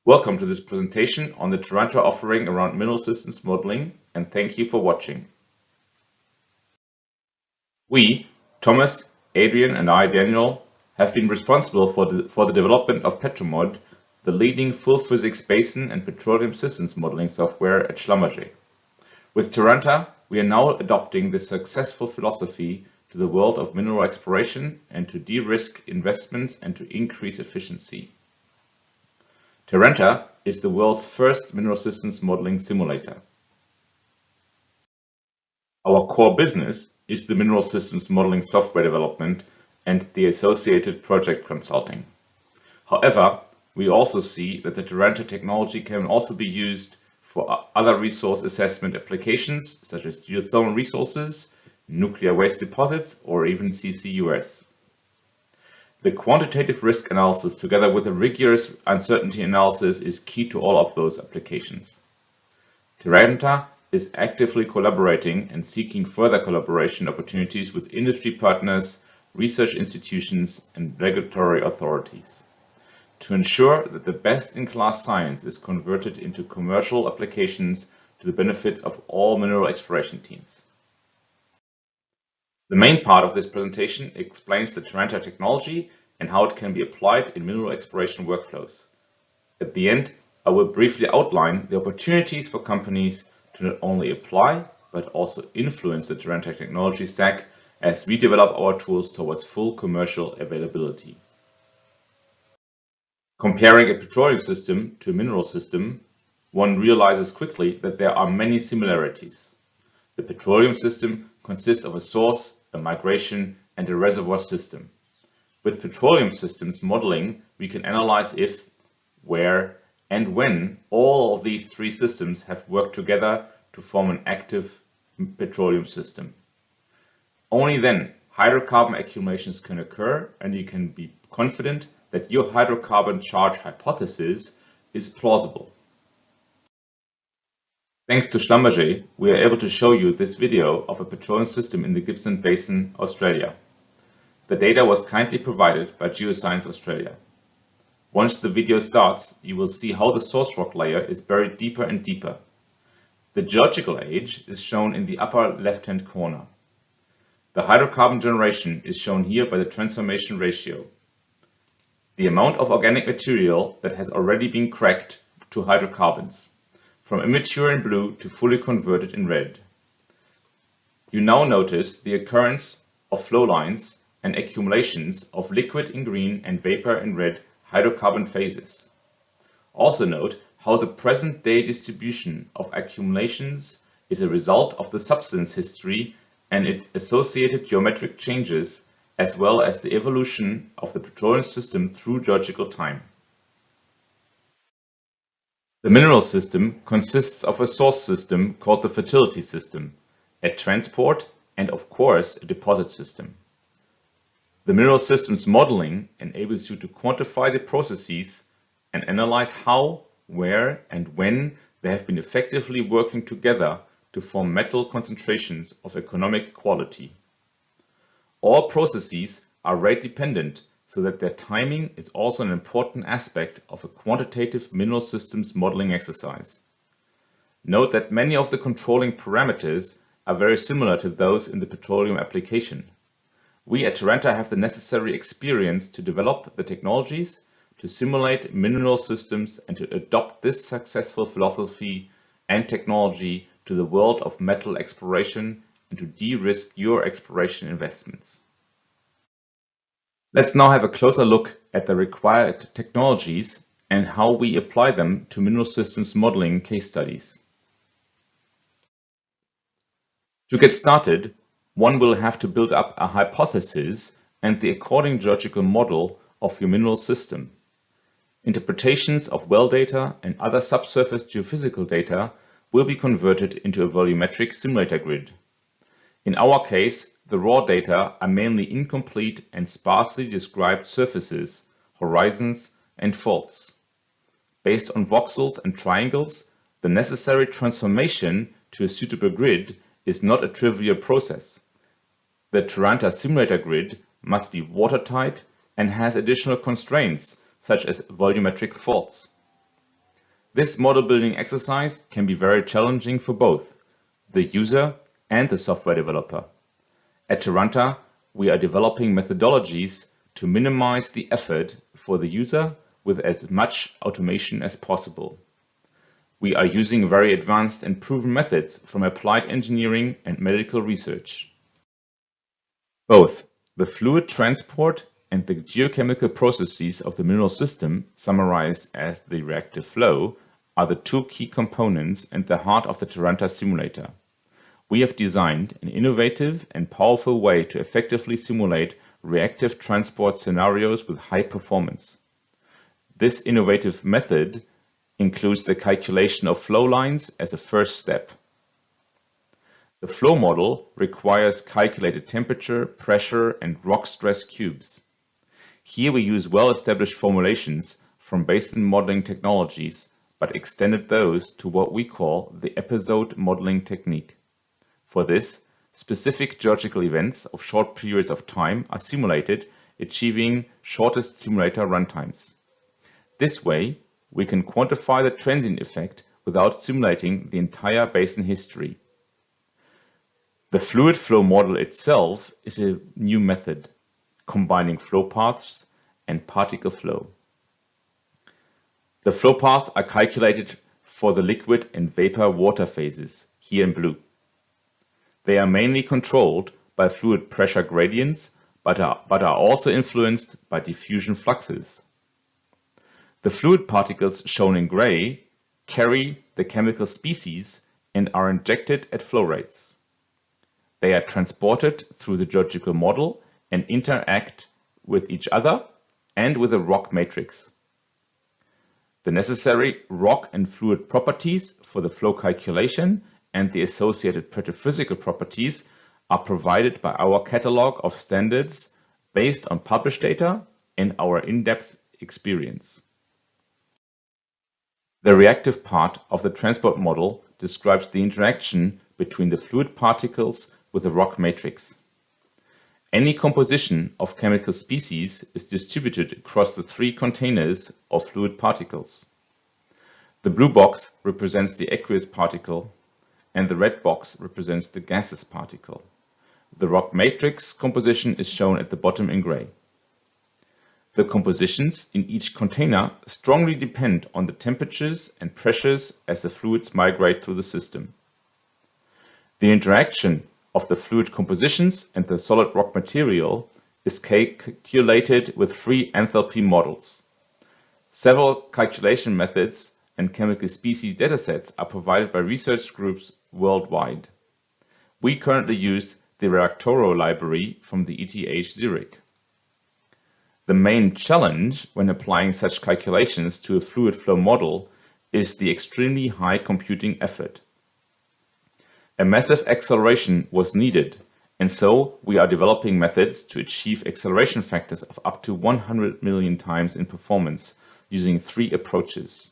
Welcome to this presentation on the Terranta offering around mineral systems modeling, and thank you for watching. We, Thomas, Adrian, and I, Daniel, have been responsible for the development of Petromod, the leading full physics basin and petroleum systems modeling software at Schlumberger. With Terranta, we are now adopting this successful philosophy to the world of mineral exploration and to de-risk investments and to increase efficiency. Terranta is the world's first mineral systems modeling simulator. Our core business is the mineral systems modeling software development and the associated project consulting. However, we also see that the Terranta technology can also be used for other resource assessment applications such as geothermal resources, nuclear waste deposits, or even CCUS. The quantitative risk analysis together with a rigorous uncertainty analysis is key to all of those applications. Terranta is actively collaborating and seeking further collaboration opportunities with industry partners, research institutions, and regulatory authorities to ensure that the best-in-class science is converted into commercial applications to the benefits of all mineral exploration teams. The main part of this presentation explains the Terranta technology and how it can be applied in mineral exploration workflows. At the end, I will briefly outline the opportunities for companies to not only apply, but also influence the Terranta technology stack as we develop our tools towards full commercial availability. Comparing a petroleum system to a mineral system, one realizes quickly that there are many similarities. The petroleum system consists of a source, a migration, and a reservoir system. With petroleum systems modeling, we can analyze if, where, and when all of these three systems have worked together to form an active petroleum system. Only then hydrocarbon accumulations can occur, and you can be confident that your hydrocarbon charge hypothesis is plausible. Thanks to Schlumberger, we are able to show you this video of a petroleum system in the Gippsland Basin, Australia. The data was kindly provided by Geoscience Australia. Once the video starts, you will see how the source rock layer is buried deeper and deeper. The geological age is shown in the upper left-hand corner. The hydrocarbon generation is shown here by the transformation ratio. The amount of organic material that has already been cracked to hydrocarbons, from immature in blue to fully converted in red. You now notice the occurrence of flow lines and accumulations of liquid in green and vapor in red hydrocarbon phases. Also note how the present-day distribution of accumulations is a result of the substance history and its associated geometric changes, as well as the evolution of the petroleum system through geological time. The mineral system consists of a source system called the fertility system, a transport, and of course a deposit system. The mineral systems modeling enables you to quantify the processes and analyze how, where, and when they have been effectively working together to form metal concentrations of economic quality. All processes are rate dependent, so that their timing is also an important aspect of a quantitative mineral systems modeling exercise. Note that many of the controlling parameters are very similar to those in the petroleum application. We at Terranta have the necessary experience to develop the technologies to simulate mineral systems and to adopt this successful philosophy and technology to the world of metal exploration and to de-risk your exploration investments. Let's now have a closer look at the required technologies and how we apply them to mineral systems modeling case studies. To get started, one will have to build up a hypothesis and the according geological model of your mineral system. Interpretations of well data and other subsurface geophysical data will be converted into a volumetric simulator grid. In our case, the raw data are mainly incomplete and sparsely described surfaces, horizons, and faults. Based on voxels and triangles, the necessary transformation to a suitable grid is not a trivial process. The Terranta simulator grid must be watertight and has additional constraints, such as volumetric faults. This model building exercise can be very challenging for both the user and the software developer. At Terranta, we are developing methodologies to minimize the effort for the user with as much automation as possible. We are using very advanced and proven methods from applied engineering and medical research. Both the fluid transport and the geochemical processes of the mineral system, summarized as the reactive flow, are the two key components and the heart of the Terranta simulator. We have designed an innovative and powerful way to effectively simulate reactive transport scenarios with high performance. This innovative method includes the calculation of flow lines as a first step. The flow model requires calculated temperature, pressure, and rock stress cubes. Here we use well-established formulations from basin modeling technologies, but extended those to what we call the episode modeling technique. For this, specific geological events of short periods of time are simulated, achieving shortest simulator runtimes. This way, we can quantify the transient effect without simulating the entire basin history. The fluid flow model itself is a new method, combining flow paths and particle flow. The flow paths are calculated for the liquid and vapor water phases, here in blue. They are mainly controlled by fluid pressure gradients, but are also influenced by diffusion fluxes. The fluid particles shown in gray carry the chemical species and are injected at flow rates. They are transported through the geological model and interact with each other and with a rock matrix. The necessary rock and fluid properties for the flow calculation and the associated petrophysical properties are provided by our catalog of standards based on published data and our in-depth experience. The reactive part of the transport model describes the interaction between the fluid particles with the rock matrix. Any composition of chemical species is distributed across the three containers of fluid particles. The blue box represents the aqueous particle, and the red box represents the gaseous particle. The rock matrix composition is shown at the bottom in gray. The compositions in each container strongly depend on the temperatures and pressures as the fluids migrate through the system. The interaction of the fluid compositions and the solid rock material is calculated with three enthalpy models. Several calculation methods and chemical species datasets are provided by research groups worldwide. We currently use the Reactoro library from the ETH Zurich. The main challenge when applying such calculations to a fluid flow model is the extremely high computing effort. A massive acceleration was needed, and so we are developing methods to achieve acceleration factors of up to 100 million times in performance using three approaches.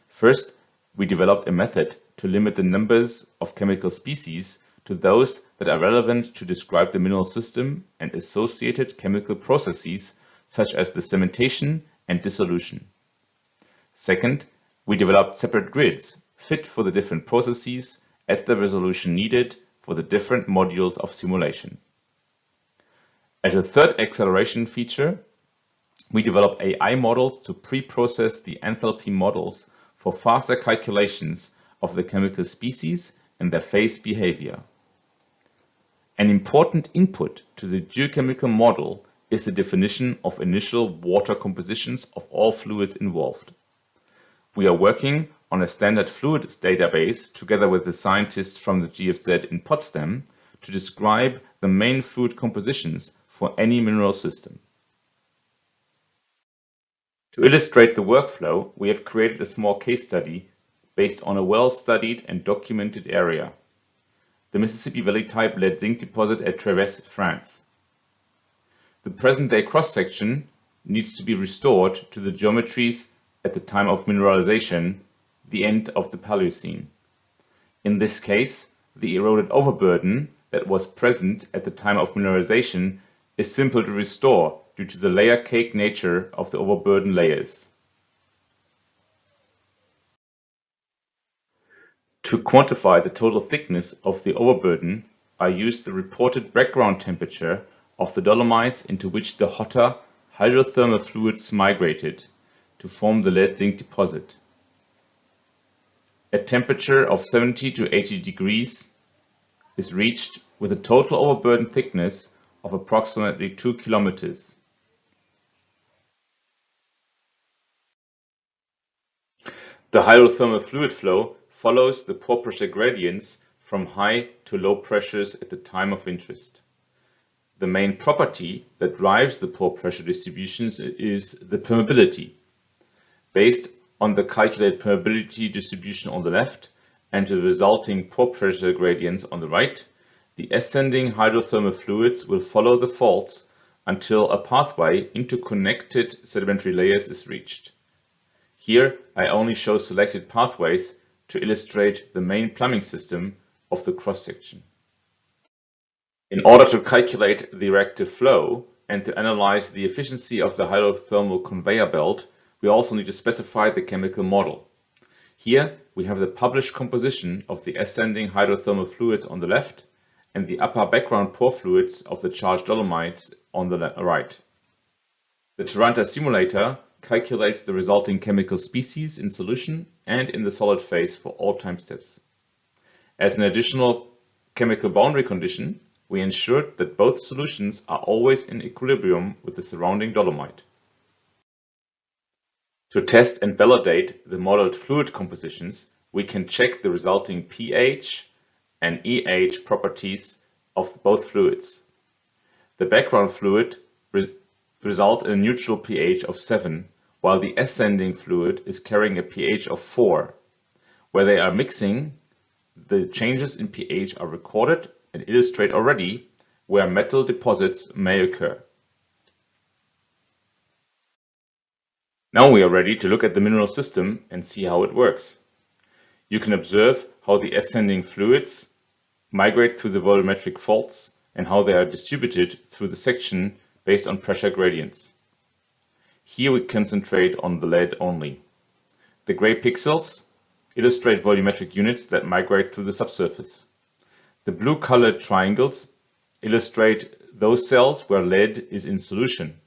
First, we developed a method to limit the numbers of chemical species to those that are relevant to describe the mineral system and associated chemical processes such as the cementation and dissolution. Second, we developed separate grids fit for the different processes at the resolution needed for the different modules of simulation. As a third acceleration feature, we developed AI models to pre-process the enthalpy models for faster calculations of the chemical species and their phase behavior. An important input to the geochemical model is the definition of initial water compositions of all fluids involved. We are working on a standard fluids database together with the scientists from the GFZ in Potsdam to describe the main fluid compositions for any mineral system. To illustrate the workflow, we have created a small case study based on a well-studied and documented area, the Mississippi Valley type lead zinc deposit at Treves, France. The present-day cross-section needs to be restored to the geometries at the time of mineralization, the end of the Paleocene. In this case, the eroded overburden that was present at the time of mineralization is simple to restore due to the layer cake nature of the overburden layers. To quantify the total thickness of the overburden, I used the reported background temperature of the dolomites into which the hotter hydrothermal fluids migrated to form the lead-zinc deposit. A temperature of 70 to 80 degrees is reached with a total overburden thickness of approximately 2 kilometers. The hydrothermal fluid flow follows the pore pressure gradients from high to low pressures at the time of interest. The main property that drives the pore pressure distributions is the permeability. Based on the calculated permeability distribution on the left and the resulting pore pressure gradients on the right, the ascending hydrothermal fluids will follow the faults until a pathway into connected sedimentary layers is reached. Here I only show selected pathways to illustrate the main plumbing system of the cross-section. In order to calculate the reactive flow and to analyze the efficiency of the hydrothermal conveyor belt, we also need to specify the chemical model. Here we have the published composition of the ascending hydrothermal fluids on the left and the upper background pore fluids of the charged dolomites on the right. The Terranta simulator calculates the resulting chemical species in solution and in the solid phase for all time steps. As an additional chemical boundary condition, we ensured that both solutions are always in equilibrium with the surrounding dolomite. To test and validate the modeled fluid compositions, we can check the resulting pH and EH properties of both fluids. The background fluid results in a neutral pH of 7, while the ascending fluid is carrying a pH of 4. Where they are mixing, the changes in pH are recorded and illustrate already where metal deposits may occur. Now we are ready to look at the mineral system and see how it works. You can observe how the ascending fluids migrate through the volumetric faults and how they are distributed through the section based on pressure gradients. Here we concentrate on the lead only. The gray pixels illustrate volumetric units that migrate through the subsurface. The blue colored triangles illustrate those cells where lead is in solution.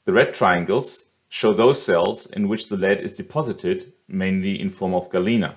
The red triangles show those cells in which the lead is deposited, mainly in form of galena.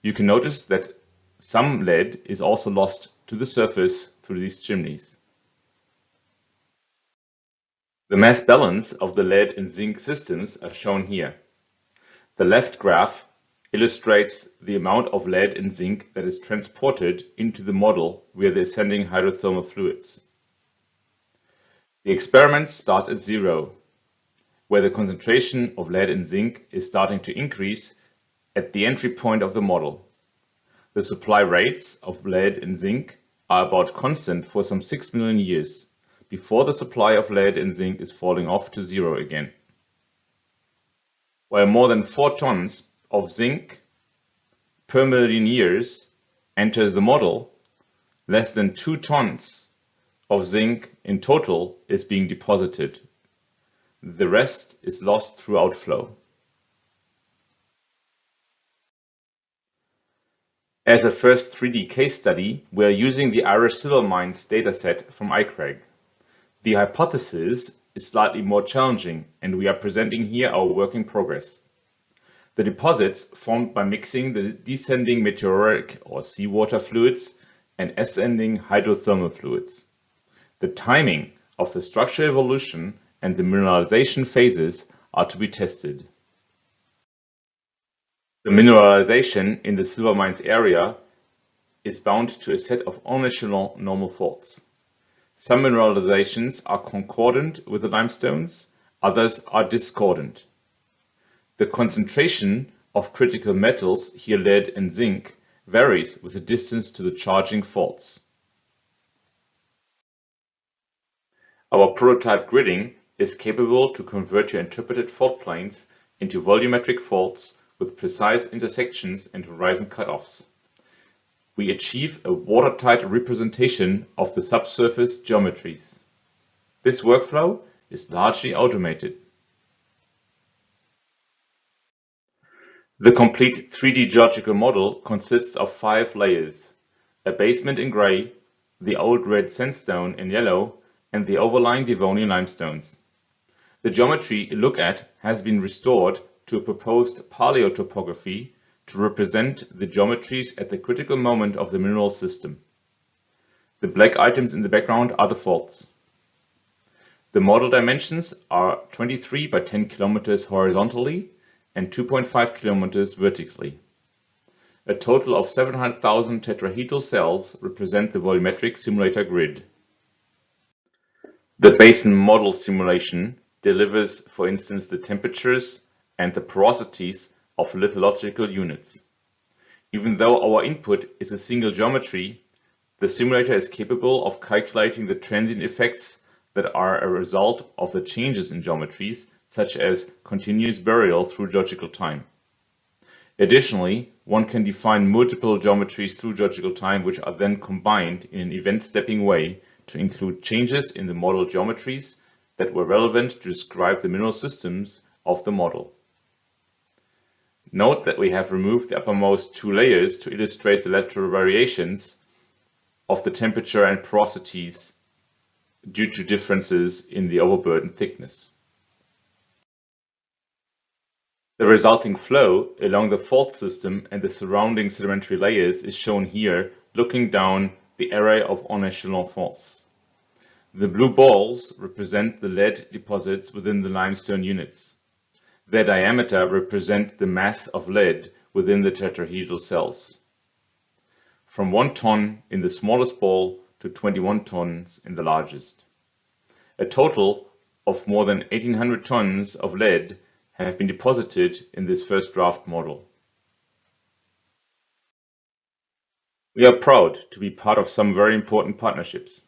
You can notice that some lead is also lost to the surface through these chimneys. The mass balance of the lead and zinc systems are shown here. The left graph illustrates the amount of lead and zinc that is transported into the model via the ascending hydrothermal fluids. The experiment starts at 0, where the concentration of lead and zinc is starting to increase at the entry point of the model. The supply rates of lead and zinc are about constant for some 6 million years, before the supply of lead and zinc is falling off to 0 again. While more than 4 tons of zinc per million years enters the model, less than 2 tons of zinc in total is being deposited. The rest is lost through outflow. As a first 3D case study, we are using the Irish silver mines dataset from ICRAG. The hypothesis is slightly more challenging, and we are presenting here our work in progress. The deposits formed by mixing the descending meteoric or seawater fluids and ascending hydrothermal fluids. The timing of the structural evolution and the mineralization phases are to be tested. The mineralization in the silver mines area is bound to a set of en-echelon normal faults. Some mineralizations are concordant with the limestones, others are discordant. The concentration of critical metals, here lead and zinc, varies with the distance to the charging faults. Our prototype gridding is capable to convert your interpreted fault planes into volumetric faults with precise intersections and horizon cutoffs. We achieve a watertight representation of the subsurface geometries. This workflow is largely automated. The complete 3D geological model consists of 5 layers: a basement in gray, the old red sandstone in yellow, and the overlying Devonian limestones. The geometry you look at has been restored to a proposed paleotopography to represent the geometries at the critical moment of the mineral system. The black items in the background are the faults. The model dimensions are 23 by 10 kilometers horizontally and 2.5 kilometers vertically. A total of 700,000 tetrahedral cells represent the volumetric simulator grid. The basin model simulation delivers, for instance, the temperatures and the porosities of lithological units. Even though our input is a single geometry, the simulator is capable of calculating the transient effects that are a result of the changes in geometries, such as continuous burial through geological time. Additionally, one can define multiple geometries through geological time, which are then combined in an event-stepping way to include changes in the model geometries that were relevant to describe the mineral systems of the model. Note that we have removed the uppermost 2 layers to illustrate the lateral variations of the temperature and porosities due to differences in the overburden thickness. The resulting flow along the fault system and the surrounding sedimentary layers is shown here, looking down the array of en echelon faults. The blue balls represent the lead deposits within the limestone units. Their diameter represent the mass of lead within the tetrahedral cells, from 1 ton in the smallest ball to 21 tons in the largest. A total of more than 1,800 tons of lead have been deposited in this first draft model. We are proud to be part of some very important partnerships.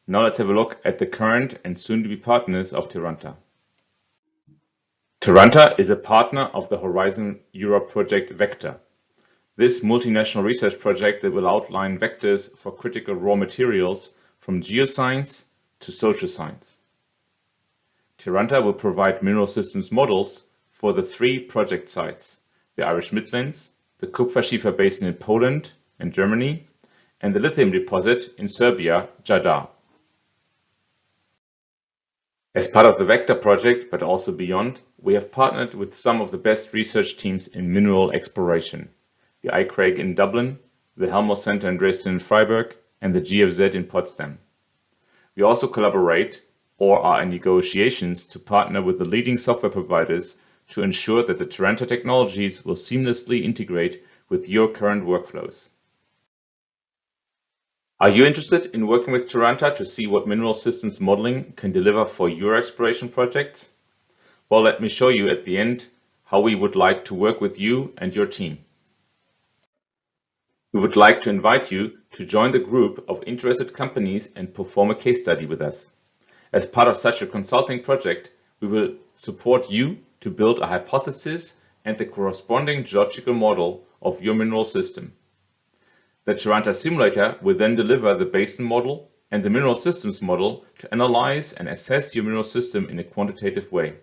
Now let's have a look at the current and soon-to-be partners of Terranta. Terranta is a partner of the Horizon Europe project Vector. This multinational research project that will outline vectors for critical raw materials from geoscience to social science. Terranta will provide mineral systems models for the 3 project sites: the Irish Midlands, the Kupferschiefer Basin in Poland and Germany, and the lithium deposit in Serbia, Jadar. As part of the Vector project, but also beyond, we have partnered with some of the best research teams in mineral exploration: the ICRAG in Dublin, the Helmholtz Center in Dresden and Freiburg, and the GFZ in Potsdam. We also collaborate or are in negotiations to partner with the leading software providers to ensure that the Terranta technologies will seamlessly integrate with your current workflows. Are you interested in working with Terranta to see what mineral systems modeling can deliver for your exploration projects? Well, let me show you at the end how we would like to work with you and your team. We would like to invite you to join the group of interested companies and perform a case study with us. As part of such a consulting project, we will support you to build a hypothesis and the corresponding geological model of your mineral system. The Terranta simulator will then deliver the basin model and the mineral systems model to analyze and assess your mineral system in a quantitative way.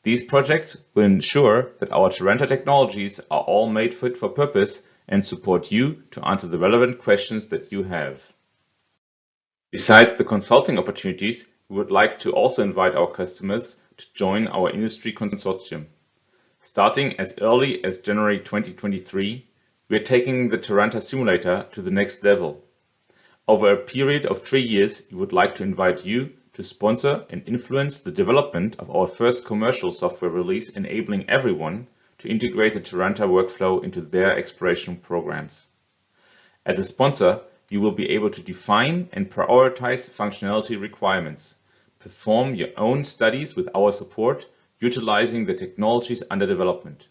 These projects will ensure that our Terranta technologies are all made fit for purpose and support you to answer the relevant questions that you have. Besides the consulting opportunities, we would like to also invite our customers to join our industry consortium. Starting as early as January 2023, we are taking the Terranta simulator to the next level. Over a period of 3 years, we would like to invite you to sponsor and influence the development of our first commercial software release, enabling everyone to integrate the Terranta workflow into their exploration programs. As a sponsor, you will be able to define and prioritize functionality requirements, perform your own studies with our support, utilizing the technologies under development.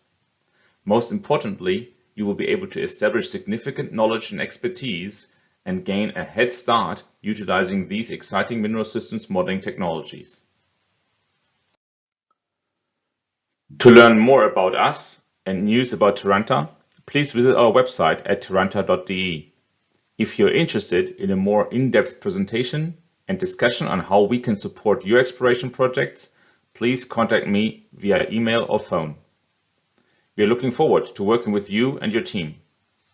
Most importantly, you will be able to establish significant knowledge and expertise and gain a head start utilizing these exciting mineral systems modeling technologies. To learn more about us and news about Terranta, please visit our website at terranta.de. If you're interested in a more in-depth presentation and discussion on how we can support your exploration projects, please contact me via email or phone. We are looking forward to working with you and your team.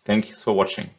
Thanks for watching.